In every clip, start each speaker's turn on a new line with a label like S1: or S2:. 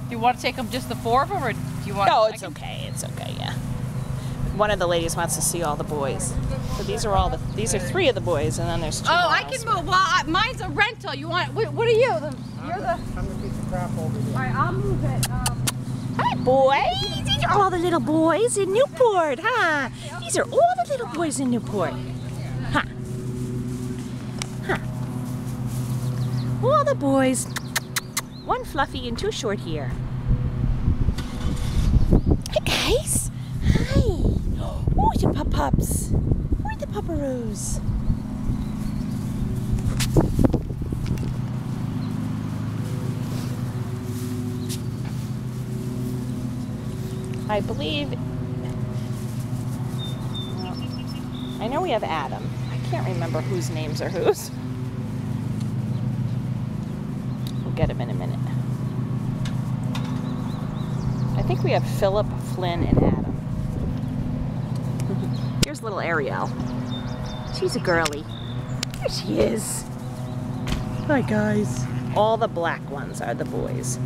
S1: Do you want to take them, just the 4 of them, or do you want?
S2: No, it's okay. It's okay. Yeah. One of the ladies wants to see all the boys. So these are 3 of the boys, and then there's 2
S1: Oh,
S2: more
S1: I can move. Well, mine's a rental. You want? What are you? You're the.
S3: I'm gonna piece of crap over here.
S1: All right, I'll move it.
S2: Hi, boys. These are all the little boys in Newport, huh? These are all the little boys in Newport. Huh. Huh. All the boys. 1 fluffy and 2 short here. Hi, guys. Hi. Oh, you pup-pups. Who are the pupperoos? I believe, I know we have Adam. I can't remember whose names are whose. We'll get him in a minute. I think we have Phillip, Flynn, and Adam. Here's little Ariel. She's a girly. There she is. Hi, guys. All the black ones are the boys.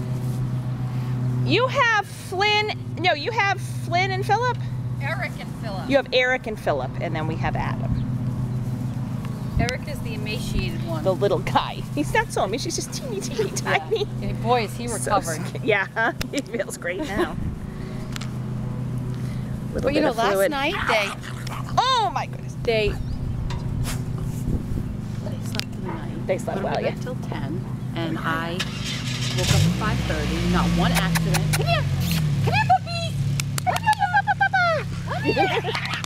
S2: You have Flynn, no, you have Flynn and Phillip?
S1: Eric and Phillip.
S2: You have Eric and Phillip, and then we have Adam.
S1: Eric is the emaciated one.
S2: The little guy. He's not so emaciated, he's just teeny, teeny, tiny.
S1: Yeah, boy, is he recovered.
S2: Yeah, he feels great now.
S1: But you know, last night
S2: Oh my goodness.
S1: they slept through the night.
S2: They slept well, yeah.
S1: Till 10, and I woke up at 5:30. Not one accident. Come here, puppy. Come here, papa.